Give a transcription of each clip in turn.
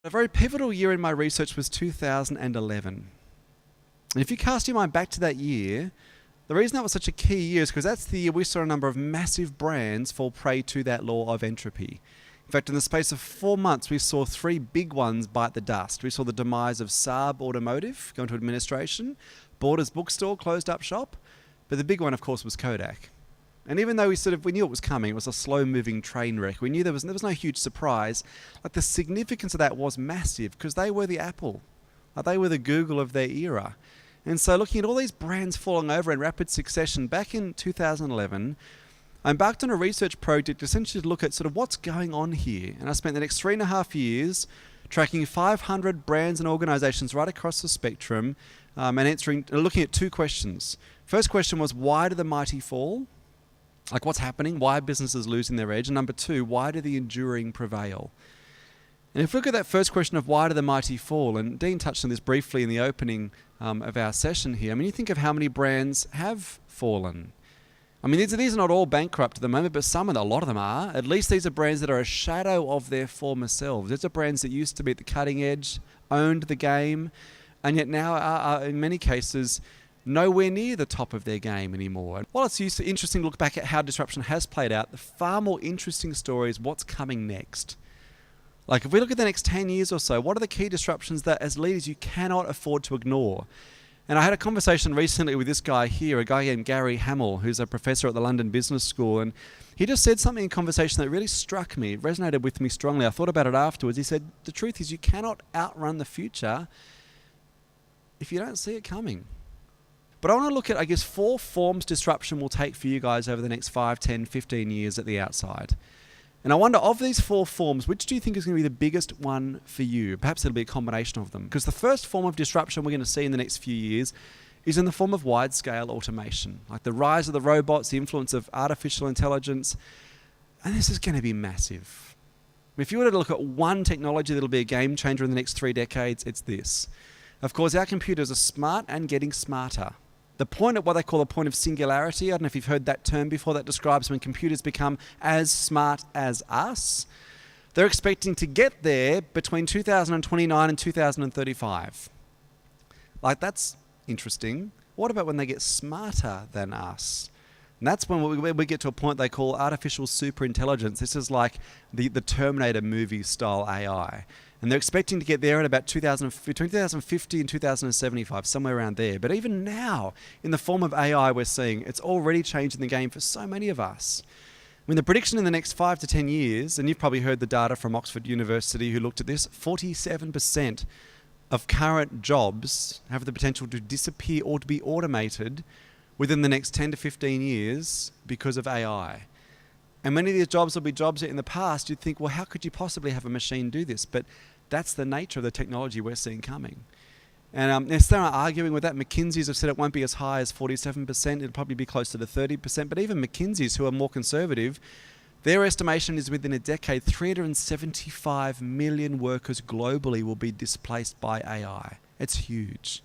A very pivotal year in my research was 2011. And if you cast your mind back to that year, the reason that was such a key year is because that's the year we saw a number of massive brands fall prey to that law of entropy. In fact, in the space of 4 months, we saw 3 big ones bite the dust. We saw the demise of Saab Automotive go into administration, Borders Bookstore closed up shop, but the big one, of course, was Kodak. And even though we knew it was coming, it was a slow-moving train wreck. We knew there was no huge surprise. Like, the significance of that was massive because they were the Apple. Like, they were the Google of their era. And so looking at all these brands falling over in rapid succession, back in 2011, I embarked on a research project essentially to look at sort of what's going on here. And I spent the next 3.5 years tracking 500 brands and organizations right across the spectrum and looking at 2 questions. First question was, why do the mighty fall? Like, what's happening? Why are businesses losing their edge? And number 2, why do the enduring prevail? And if we look at that first question of why do the mighty fall, and Dean touched on this briefly in the opening of our session here. I mean, you think of how many brands have fallen. I mean, these are not all bankrupt at the moment, but a lot of them are. At least these are brands that are a shadow of their former selves. These are brands that used to be at the cutting edge, owned the game, and yet now are in many cases nowhere near the top of their game anymore. While it's interesting to look back at how disruption has played out, the far more interesting story is what's coming next. Like, if we look at the next 10 years or so, what are the key disruptions that as leaders you cannot afford to ignore? And I had a conversation recently with this guy here, a guy named Gary Hamel, who's a professor at the London Business School, and he just said something in conversation that really struck me, it resonated with me strongly. I thought about it afterwards. He said, the truth is you cannot outrun the future if you don't see it coming. But I want to look at, I guess, 4 forms disruption will take for you guys over the next 5, 10, 15 years at the outside. And I wonder, of these 4 forms, which do you think is going to be the biggest one for you? Perhaps it'll be a combination of them. Because the first form of disruption we're going to see in the next few years is in the form of wide-scale automation. Like the rise of the robots, the influence of artificial intelligence. And this is going to be massive. If you were to look at one technology that'll be a game changer in the next 3 decades, it's this. Of course, our computers are smart and getting smarter. The point at what they call the point of singularity, I don't know if you've heard that term before, that describes when computers become as smart as us. They're expecting to get there between 2029 and 2035. Like, that's interesting. What about when they get smarter than us? And that's when we get to a point they call artificial superintelligence. This is like the Terminator movie style AI. And they're expecting to get there at about between 2050 and 2075, somewhere around there. But even now, in the form of AI we're seeing, it's already changing the game for so many of us. I mean, the prediction in the next 5 to 10 years, and you've probably heard the data from Oxford University who looked at this, 47% of current jobs have the potential to disappear or to be automated within the next 10 to 15 years because of AI. And many of these jobs will be jobs that in the past you'd think, well, how could you possibly have a machine do this? But that's the nature of the technology we're seeing coming. And they're still arguing with that. McKinsey's have said it won't be as high as 47%. It'll probably be closer to 30%. But even McKinsey's, who are more conservative, their estimation is within a decade, 375 million workers globally will be displaced by AI. It's huge.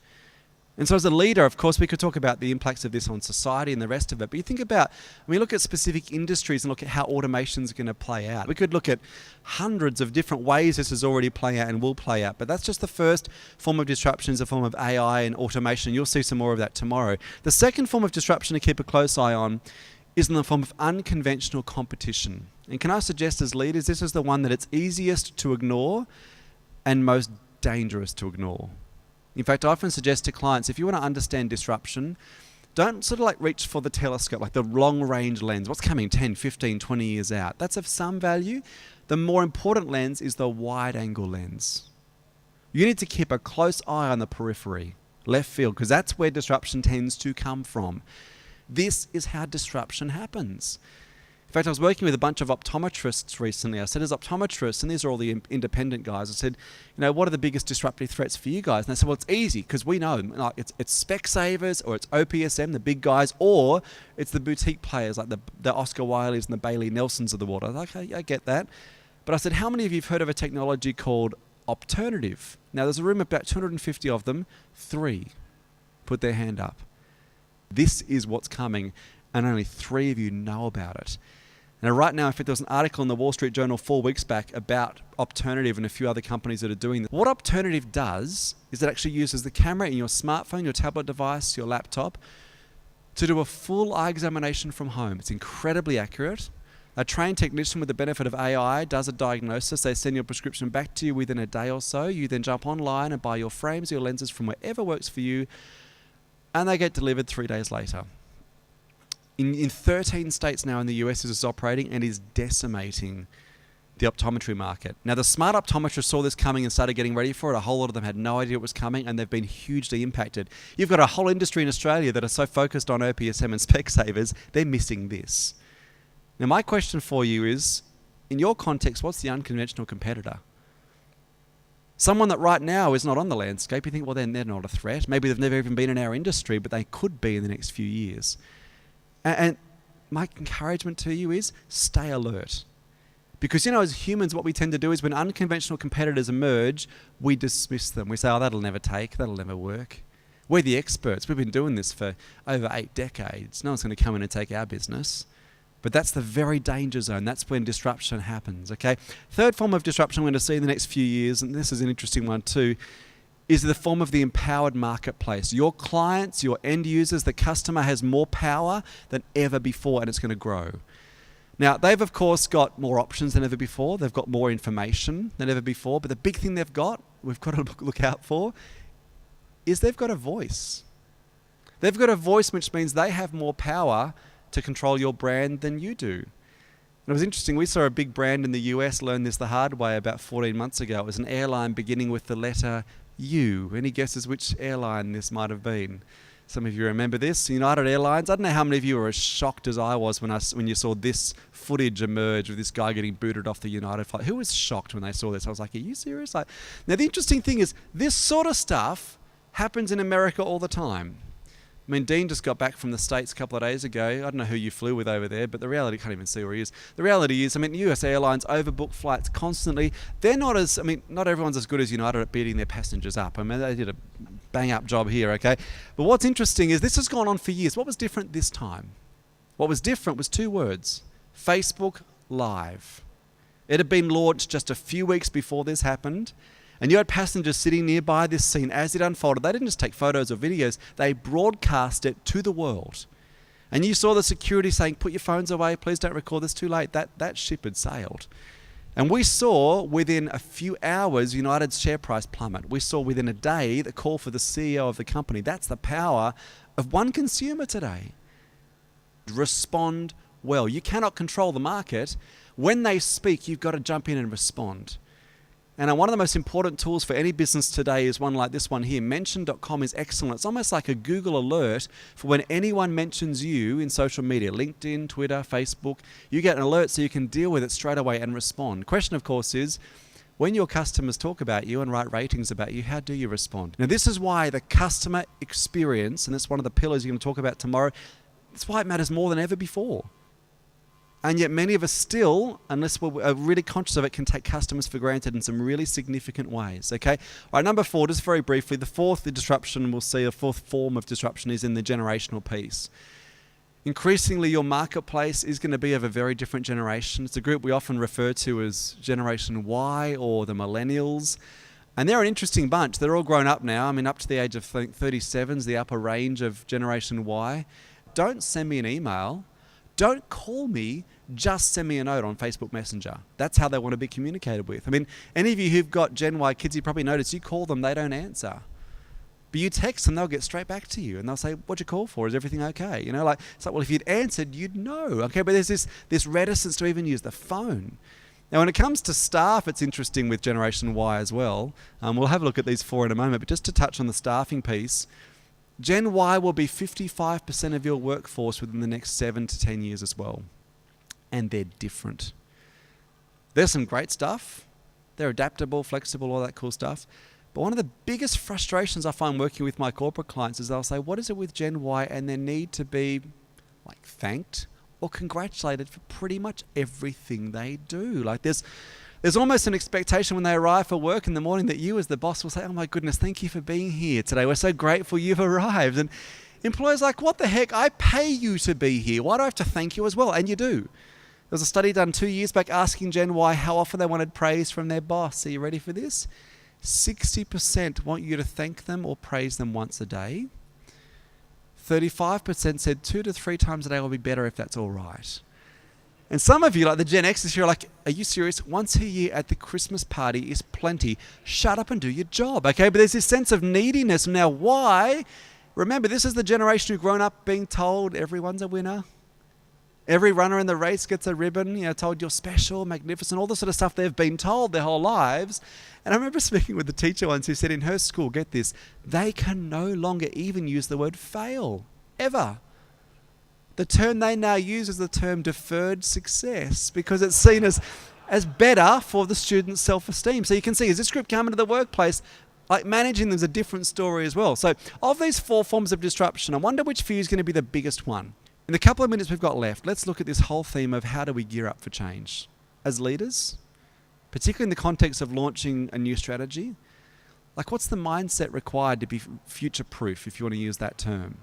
And so as a leader, of course, we could talk about the impacts of this on society and the rest of it. But you think about, when we look at specific industries and look at how automation is going to play out, we could look at hundreds of different ways this is already playing out and will play out. But that's just the first form of disruption, is a form of AI and automation. You'll see some more of that tomorrow. The second form of disruption to keep a close eye on is in the form of unconventional competition. And can I suggest as leaders, this is the one that it's easiest to ignore and most dangerous to ignore. In fact, I often suggest to clients, if you want to understand disruption, don't sort of like reach for the telescope, like the long-range lens. What's coming 10, 15, 20 years out? That's of some value. The more important lens is the wide-angle lens. You need to keep a close eye on the periphery, left field, because that's where disruption tends to come from. This is how disruption happens. In fact, I was working with a bunch of optometrists recently. I said, as optometrists, and these are all the independent guys, I said, what are the biggest disruptive threats for you guys? And they said, well, it's easy, because we know like it's Specsavers, or it's OPSM, the big guys, or it's the boutique players like the Oscar Wileys and the Bailey Nelsons of the world. I was like, okay, I get that. But I said, how many of you have heard of a technology called Opternative? Now, there's a room of about 250 of them. 3 put their hand up. This is what's coming, and only 3 of you know about it. Now, right now, in fact, there was an article in the Wall Street Journal 4 weeks back about Opternative and a few other companies that are doing this. What Opternative does is it actually uses the camera in your smartphone, your tablet device, your laptop, to do a full eye examination from home. It's incredibly accurate. A trained technician with the benefit of AI does a diagnosis. They send your prescription back to you within a day or so. You then jump online and buy your frames, your lenses from wherever works for you, and they get delivered 3 days later. In 13 states now in the US, this is operating and is decimating the optometry market. Now, the smart optometrists saw this coming and started getting ready for it. A whole lot of them had no idea it was coming, and they've been hugely impacted. You've got a whole industry in Australia that are so focused on OPSM and Specsavers, they're missing this. Now, my question for you is, in your context, what's the unconventional competitor? Someone that right now is not on the landscape. You think, well, then they're not a threat. Maybe they've never even been in our industry, but they could be in the next few years. And my encouragement to you is stay alert. Because, as humans, what we tend to do is when unconventional competitors emerge, we dismiss them. We say, oh, that'll never work. We're the experts. We've been doing this for over 8 decades. No one's going to come in and take our business. But that's the very danger zone. That's when disruption happens, okay? Third form of disruption we're going to see in the next few years, and this is an interesting one too, is the form of the empowered marketplace. Your clients, your end users, the customer has more power than ever before, and it's going to grow. Now, they've, of course, got more options than ever before. They've got more information than ever before. But the big thing we've got to look out for, is they've got a voice. They've got a voice, which means they have more power to control your brand than you do. And it was interesting. We saw a big brand in the US learn this the hard way about 14 months ago. It was an airline beginning with the letter U. Any guesses which airline this might have been? Some of you remember this, United Airlines. I don't know how many of you were as shocked as I was when you saw this footage emerge of this guy getting booted off the United flight. Who was shocked when they saw this? I was like, are you serious? Now, the interesting thing is, this sort of stuff happens in America all the time. I mean, Dean just got back from the States a couple of days ago. I don't know who you flew with over there, but the reality, can't even see where he is. The reality is, US Airlines overbook flights constantly. They're not everyone's as good as United at beating their passengers up. I mean, they did a bang-up job here, okay? But what's interesting is this has gone on for years. What was different this time? What was different was 2 words: Facebook Live. It had been launched just a few weeks before this happened. And you had passengers sitting nearby this scene as it unfolded. They didn't just take photos or videos, they broadcast it to the world. And you saw the security saying, put your phones away, please don't record this, too late. That ship had sailed. And we saw within a few hours United's share price plummet. We saw within a day the call for the CEO of the company. That's the power of one consumer today. Respond well. You cannot control the market. When they speak, you've got to jump in and respond. And one of the most important tools for any business today is one like this one here. Mention.com is excellent. It's almost like a Google alert for when anyone mentions you in social media, LinkedIn, Twitter, Facebook. You get an alert so you can deal with it straight away and respond. Question, of course, is when your customers talk about you and write ratings about you, how do you respond? Now, this is why the customer experience, and that's one of the pillars you're going to talk about tomorrow, that's why it matters more than ever before. And yet many of us still, unless we're really conscious of it, can take customers for granted in some really significant ways, okay? All right, number 4, just very briefly, the fourth form of disruption is in the generational piece. Increasingly, your marketplace is going to be of a very different generation. It's a group we often refer to as Generation Y or the Millennials. And they're an interesting bunch. They're all grown up now. I mean, up to the age of 37 is the upper range of Generation Y. Don't send me an email. Don't call me, just send me a note on Facebook Messenger. That's how they want to be communicated with. I mean, any of you who've got Gen Y kids, you probably notice you call them, they don't answer. But you text them, they'll get straight back to you and they'll say, what'd you call for? Is everything okay? It's like, well, if you'd answered, you'd know. Okay, but there's this reticence to even use the phone. Now, when it comes to staff, it's interesting with Generation Y as well. We'll have a look at these 4 in a moment, but just to touch on the staffing piece, Gen Y will be 55% of your workforce within the next 7 to 10 years as well. And they're different. There's some great stuff. They're adaptable, flexible, all that cool stuff. But one of the biggest frustrations I find working with my corporate clients is they'll say, what is it with Gen Y? And they need to be thanked or congratulated for pretty much everything they do. There's almost an expectation when they arrive for work in the morning that you as the boss will say, oh my goodness, thank you for being here today. We're so grateful you've arrived. And employers are like, what the heck? I pay you to be here. Why do I have to thank you as well? And you do. There was a study done 2 years back asking Gen Y how often they wanted praise from their boss. Are you ready for this? 60% want you to thank them or praise them once a day. 35% said 2 to 3 times a day will be better if that's all right. And some of you, like the Gen Xers, you're like, are you serious? Once a year at the Christmas party is plenty. Shut up and do your job, okay? But there's this sense of neediness. Now, why? Remember, this is the generation who've grown up being told everyone's a winner. Every runner in the race gets a ribbon, told you're special, magnificent, all the sort of stuff they've been told their whole lives. And I remember speaking with the teacher once who said in her school, get this, they can no longer even use the word fail, ever. The term they now use is the term deferred success because it's seen as better for the student's self-esteem. So you can see, as this group come into the workplace, like managing them is a different story as well. So of these 4 forms of disruption, I wonder which for you is going to be the biggest one. In the couple of minutes we've got left, let's look at this whole theme of how do we gear up for change as leaders, particularly in the context of launching a new strategy. Like, what's the mindset required to be future-proof, if you want to use that term?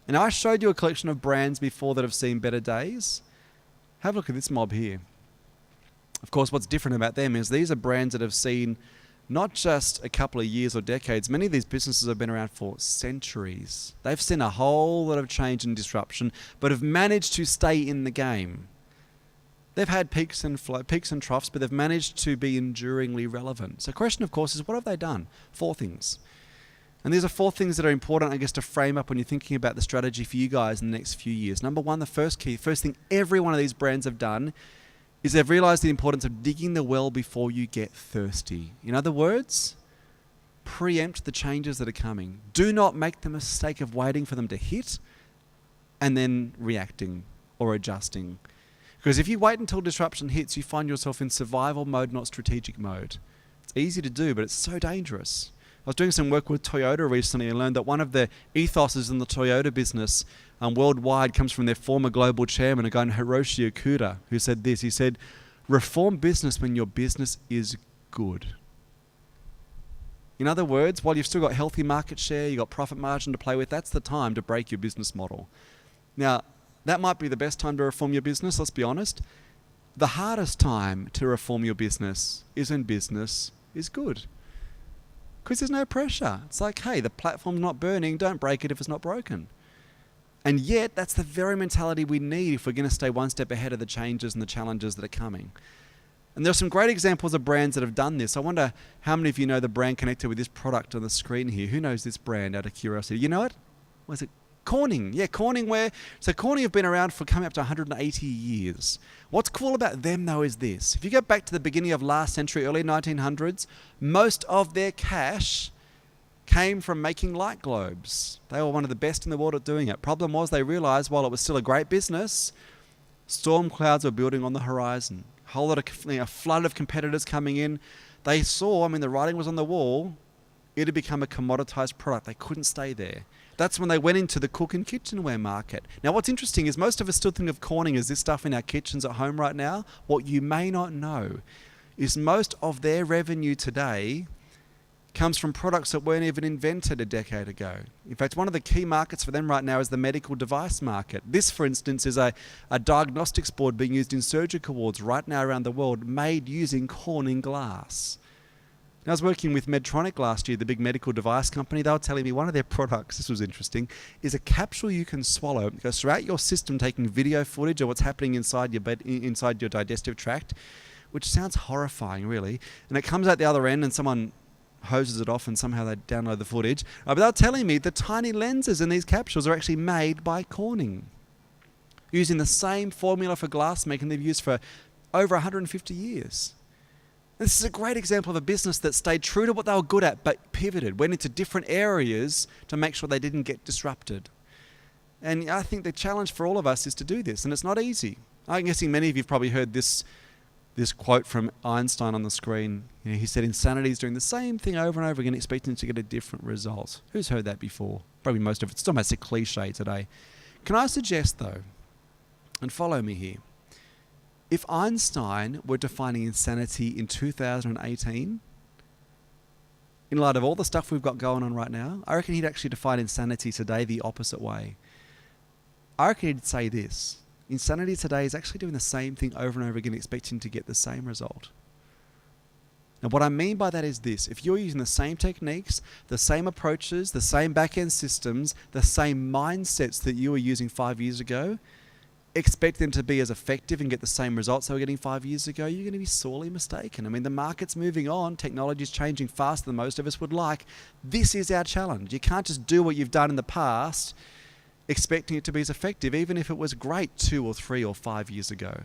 And I showed you a collection of brands before that have seen better days. Have a look at this mob here. Of course, what's different about them is these are brands that have seen not just a couple of years or decades. Many of these businesses have been around for centuries. They've seen a whole lot of change and disruption, but have managed to stay in the game. They've had peaks and troughs, but they've managed to be enduringly relevant. So the question, of course, is what have they done? 4 things. And these are 4 things that are important, I guess, to frame up when you're thinking about the strategy for you guys in the next few years. Number 1, the first thing every one of these brands have done is they've realized the importance of digging the well before you get thirsty. In other words, preempt the changes that are coming. Do not make the mistake of waiting for them to hit and then reacting or adjusting. Because if you wait until disruption hits, you find yourself in survival mode, not strategic mode. It's easy to do, but it's so dangerous. I was doing some work with Toyota recently and learned that one of the ethoses in the Toyota business worldwide comes from their former global chairman, a guy named Hiroshi Okuda, who said this. He said, reform business when your business is good. In other words, while you've still got healthy market share, you've got profit margin to play with, that's the time to break your business model. Now, that might be the best time to reform your business, let's be honest. The hardest time to reform your business is when business is good. Because there's no pressure. It's like, hey, the platform's not burning, don't break it if it's not broken. And yet, that's the very mentality we need if we're going to stay one step ahead of the changes and the challenges that are coming. And there are some great examples of brands that have done this. I wonder how many of you know the brand connected with this product on the screen here. Who knows this brand out of curiosity? You know it? Was it Corning? Yeah, Corning So Corning have been around for coming up to 180 years. What's cool about them though is this. If you go back to the beginning of last century, early 1900s, most of their cash came from making light globes. They were one of the best in the world at doing it. Problem was they realized while it was still a great business, storm clouds were building on the horizon. A whole lot of, a flood of competitors coming in. They saw, the writing was on the wall, it had become a commoditized product. They couldn't stay there. That's when they went into the cook and kitchenware market. Now what's interesting is most of us still think of Corning as this stuff in our kitchens at home right now. What you may not know is most of their revenue today comes from products that weren't even invented a decade ago. In fact, one of the key markets for them right now is the medical device market. This, for instance, is a diagnostics board being used in surgical wards right now around the world, made using Corning glass. I was working with Medtronic last year, the big medical device company. They were telling me one of their products, this was interesting, is a capsule you can swallow. It goes throughout your system, taking video footage of what's happening inside your digestive tract, which sounds horrifying, really. And it comes out the other end and someone hoses it off and somehow they download the footage. But they were telling me the tiny lenses in these capsules are actually made by Corning, using the same formula for glass making they've used for over 150 years. This is a great example of a business that stayed true to what they were good at, but pivoted, went into different areas to make sure they didn't get disrupted. And I think the challenge for all of us is to do this, and it's not easy. I'm guessing many of you have probably heard this quote from Einstein on the screen. He said, insanity is doing the same thing over and over again, expecting to get a different result. Who's heard that before? Probably most of it. It's almost a cliche today. Can I suggest, though, and follow me here, if Einstein were defining insanity in 2018, in light of all the stuff we've got going on right now, I reckon he'd actually define insanity today the opposite way. I reckon he'd say this: Insanity today is actually doing the same thing over and over again, expecting to get the same result. And what I mean by that is this: if you're using the same techniques, the same approaches, the same back-end systems, the same mindsets that you were using 5 years ago, expect them to be as effective and get the same results they were getting 5 years ago, you're going to be sorely mistaken. I mean, the market's moving on. Technology's changing faster than most of us would like. This is our challenge. You can't just do what you've done in the past expecting it to be as effective, even if it was great 2 or 3 or 5 years ago.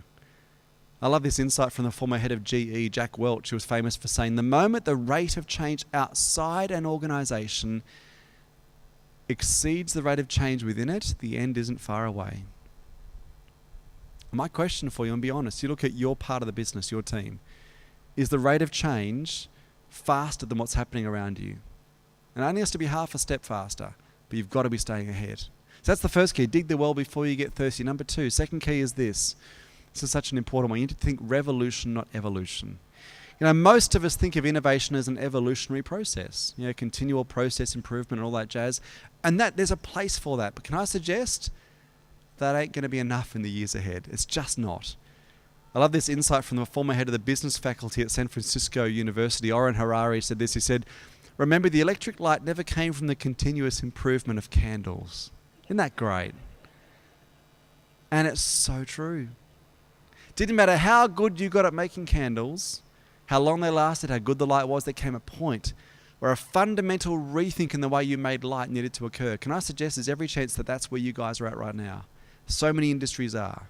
I love this insight from the former head of GE, Jack Welch, who was famous for saying, the moment the rate of change outside an organization exceeds the rate of change within it, the end isn't far away. My question for you, and be honest, you look at your part of the business, your team, is the rate of change faster than what's happening around you? And it only has to be half a step faster, but you've got to be staying ahead. So that's the first key. Dig the well before you get thirsty. Number 2, second key is this. This is such an important one. You need to think revolution, not evolution. You know, most of us think of innovation as an evolutionary process, you know, continual process improvement and all that jazz. And that there's a place for that. But can I suggest that ain't going to be enough in the years ahead? It's just not. I love this insight from the former head of the business faculty at San Francisco University, Oren Harari, said this. He said, remember, the electric light never came from the continuous improvement of candles. Isn't that great? And it's so true. Didn't matter how good you got at making candles, how long they lasted, how good the light was, there came a point where a fundamental rethink in the way you made light needed to occur. Can I suggest there's every chance that that's where you guys are at right now? So many industries are.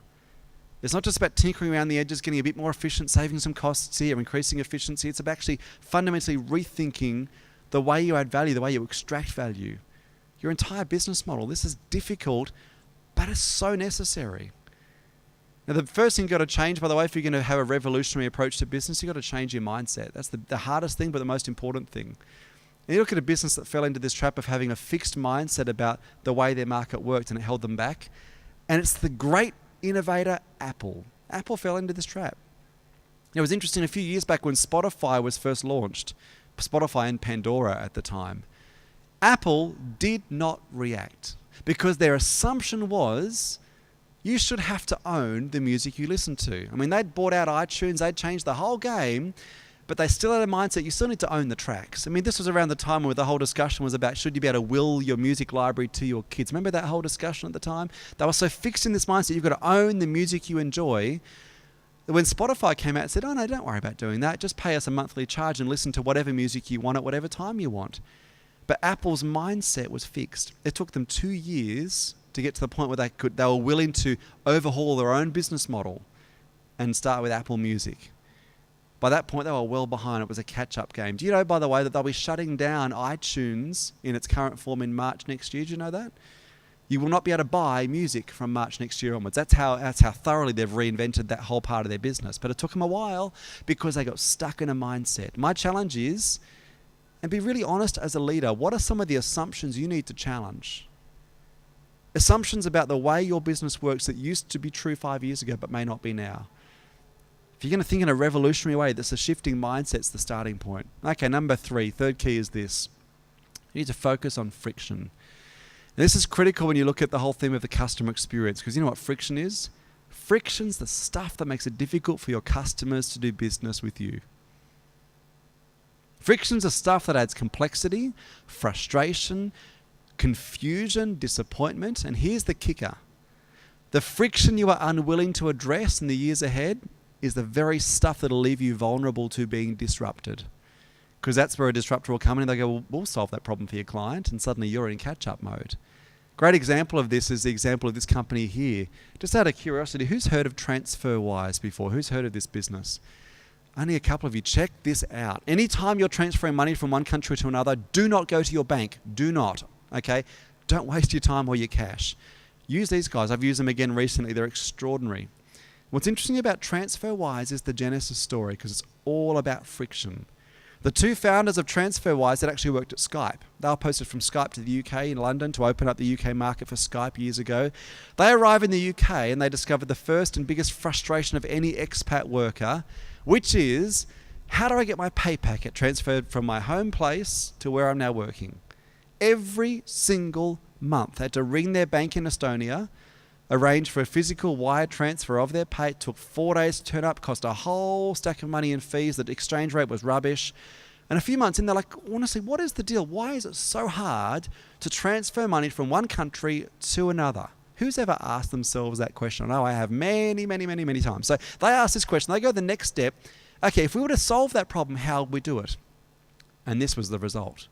It's not just about tinkering around the edges, getting a bit more efficient, saving some costs here, increasing efficiency. It's about actually fundamentally rethinking the way you add value, the way you extract value. Your entire business model. This is difficult, but it's so necessary. Now, the first thing you've got to change, by the way, if you're going to have a revolutionary approach to business, you've got to change your mindset. That's the hardest thing, but the most important thing. And you look at a business that fell into this trap of having a fixed mindset about the way their market worked, and it held them back. And it's the great innovator Apple. Apple fell into this trap. It was interesting, a few years back when Spotify was first launched, Spotify and Pandora at the time, Apple did not react because their assumption was you should have to own the music you listen to. I mean, they'd bought out iTunes, they'd changed the whole game, but they still had a mindset you still need to own the tracks. I mean, this was around the time where the whole discussion was about should you be able to will your music library to your kids. Remember that whole discussion at the time? They were so fixed in this mindset you've got to own the music you enjoy. When Spotify came out and said, oh no, don't worry about doing that. Just pay us a monthly charge and listen to whatever music you want at whatever time you want. But Apple's mindset was fixed. It took them 2 years to get to the point where they were willing to overhaul their own business model and start with Apple Music. By that point, they were well behind. It was a catch-up game. Do you know, by the way, that they'll be shutting down iTunes in its current form in March next year? Do you know that? You will not be able to buy music from March next year onwards. That's how thoroughly they've reinvented that whole part of their business. But it took them a while because they got stuck in a mindset. My challenge is, and be really honest as a leader, what are some of the assumptions you need to challenge? Assumptions about the way your business works that used to be true 5 years ago but may not be now. If you're going to think in a revolutionary way, that's a shifting mindset's the starting point. Okay, number 3, third key is this. You need to focus on friction. Now, this is critical when you look at the whole theme of the customer experience, because you know what friction is? Friction's the stuff that makes it difficult for your customers to do business with you. Friction's the stuff that adds complexity, frustration, confusion, disappointment, and here's the kicker. The friction you are unwilling to address in the years ahead is the very stuff that'll leave you vulnerable to being disrupted. Because that's where a disruptor will come in and they go, well, we'll solve that problem for your client, and suddenly you're in catch-up mode. Great example of this is the example of this company here. Just out of curiosity, who's heard of TransferWise before? Who's heard of this business? Only a couple of you. Check this out. Anytime you're transferring money from one country to another, do not go to your bank. Do not. Okay? Don't waste your time or your cash. Use these guys. I've used them again recently. They're extraordinary. What's interesting about TransferWise is the genesis story, because it's all about friction. The 2 founders of TransferWise that actually worked at Skype. They were posted from Skype to the UK in London to open up the UK market for Skype years ago. They arrive in the UK and they discovered the first and biggest frustration of any expat worker, which is, how do I get my pay packet transferred from my home place to where I'm now working? Every single month, they had to ring their bank in Estonia, arranged for a physical wire transfer of their pay. It took 4 days to turn up, cost a whole stack of money in fees. The exchange rate was rubbish. And a few months in, they're like, honestly, what is the deal? Why is it so hard to transfer money from one country to another? Who's ever asked themselves that question? I know I have many times. So they ask this question. They go the next step. Okay, if we were to solve that problem, how would we do it? And this was the result.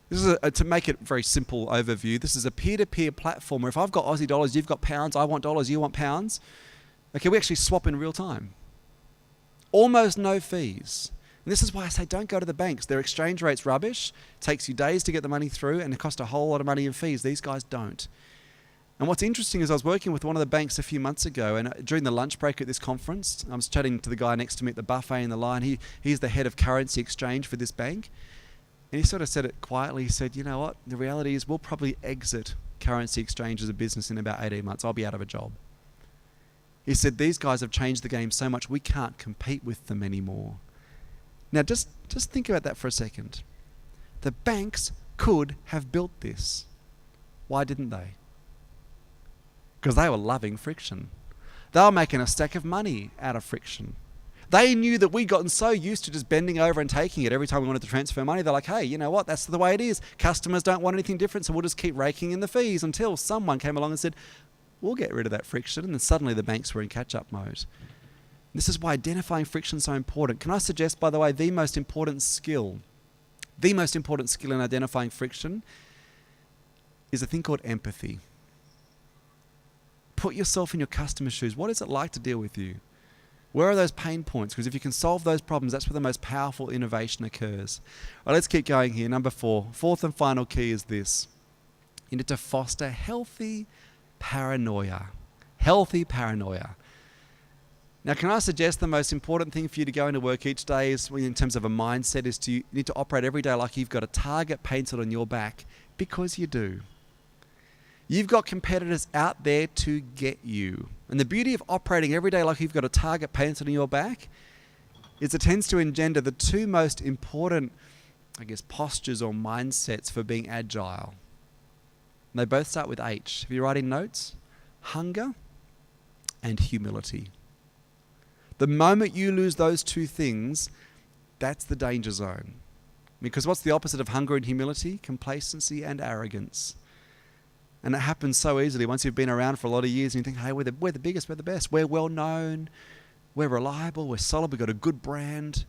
This is to make it very simple overview. This is a peer-to-peer platform where if I've got Aussie dollars, you've got pounds, I want dollars, you want pounds. Okay, we actually swap in real time. Almost no fees. And this is why I say don't go to the banks. Their exchange rate's rubbish. It takes you days to get the money through and it costs a whole lot of money in fees. These guys don't. And what's interesting is I was working with one of the banks a few months ago, and during the lunch break at this conference, I was chatting to the guy next to me at the buffet in the line. He's the head of currency exchange for this bank. And he sort of said it quietly. He said, you know what, the reality is we'll probably exit currency exchange as a business in about 18 months. I'll be out of a job. He said, these guys have changed the game so much we can't compete with them anymore. Now just think about that for a second. The banks could have built this. Why didn't they? Because they were loving friction. They were making a stack of money out of friction. They knew that we'd gotten so used to just bending over and taking it every time we wanted to transfer money. They're like, hey, you know what? That's the way it is. Customers don't want anything different, so we'll just keep raking in the fees until someone came along and said, we'll get rid of that friction. And then suddenly the banks were in catch-up mode. This is why identifying friction is so important. Can I suggest, by the way, the most important skill in identifying friction is a thing called empathy. Put yourself in your customer's shoes. What is it like to deal with you? Where are those pain points? Because if you can solve those problems, that's where the most powerful innovation occurs. All right, let's keep going here. Number 4. Fourth and final key is this. You need to foster healthy paranoia. Healthy paranoia. Now, can I suggest the most important thing for you to go into work each day is, in terms of a mindset, is you need to operate every day like you've got a target painted on your back, because you do. You've got competitors out there to get you. And the beauty of operating every day like you've got a target painted on your back is it tends to engender the two most important, postures or mindsets for being agile. And they both start with H. If you're writing notes, hunger and humility. The moment you lose those two things, that's the danger zone. Because what's the opposite of hunger and humility? Complacency and arrogance. And it happens so easily once you've been around for a lot of years and you think, hey, we're the biggest, we're the best, we're well known, we're reliable, we're solid, we've got a good brand.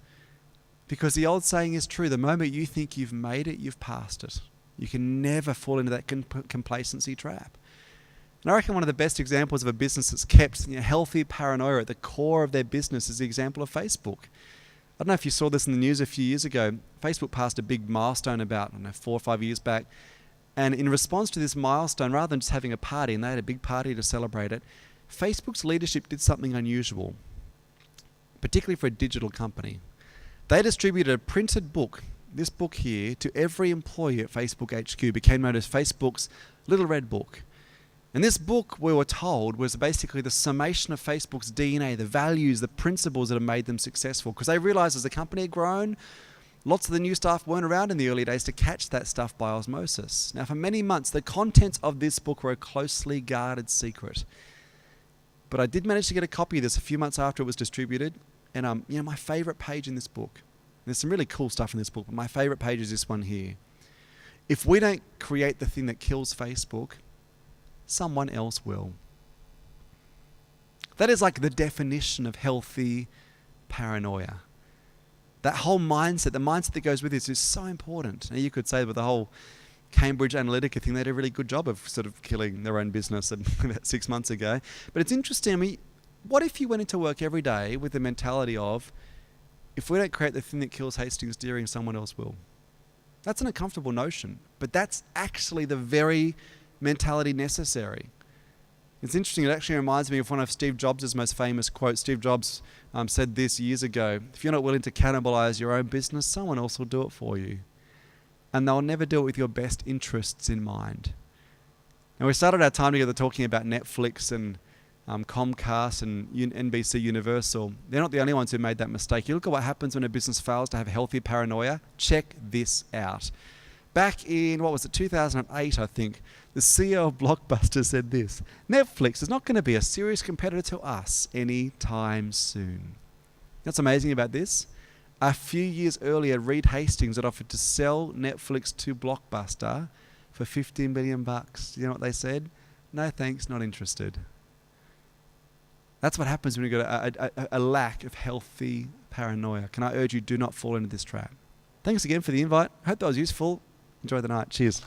Because the old saying is true, the moment you think you've made it, you've passed it. You can never fall into that complacency trap. And I reckon one of the best examples of a business that's kept healthy paranoia at the core of their business is the example of Facebook. I don't know if you saw this in the news a few years ago. Facebook passed a big milestone about 4 or 5 years back. And in response to this milestone, rather than just having a party, and they had a big party to celebrate it, Facebook's leadership did something unusual, particularly for a digital company. They distributed a printed book, this book here, to every employee at Facebook HQ. Became known as Facebook's Little Red Book. And this book, we were told, was basically the summation of Facebook's DNA, the values, the principles that have made them successful. Because they realized as the company had grown, lots of the new staff weren't around in the early days to catch that stuff by osmosis. Now, for many months, the contents of this book were a closely guarded secret. But I did manage to get a copy of this a few months after it was distributed. And my favorite page in this book, there's some really cool stuff in this book, but my favorite page is this one here. If we don't create the thing that kills Facebook, someone else will. That is like the definition of healthy paranoia. That whole mindset, the mindset that goes with this is so important. Now, you could say with the whole Cambridge Analytica thing, they did a really good job of sort of killing their own business about 6 months ago. But it's interesting, what if you went into work every day with the mentality of, if we don't create the thing that kills Hastings Deering, someone else will? That's an uncomfortable notion, but that's actually the very mentality necessary. It's interesting, it actually reminds me of one of Steve Jobs' most famous quotes. Steve Jobs said this years ago, if you're not willing to cannibalize your own business, someone else will do it for you. And they'll never do it with your best interests in mind. And we started our time together talking about Netflix and Comcast and NBC Universal. They're not the only ones who made that mistake. You look at what happens when a business fails to have healthy paranoia. Check this out. Back in, 2008, I think, the CEO of Blockbuster said this: Netflix is not going to be a serious competitor to us anytime soon. What's amazing about this? A few years earlier, Reed Hastings had offered to sell Netflix to Blockbuster for $15 billion. You know what they said? No thanks, not interested. That's what happens when you've got a lack of healthy paranoia. Can I urge you, do not fall into this trap. Thanks again for the invite. Hope that was useful. Enjoy the night. Cheers.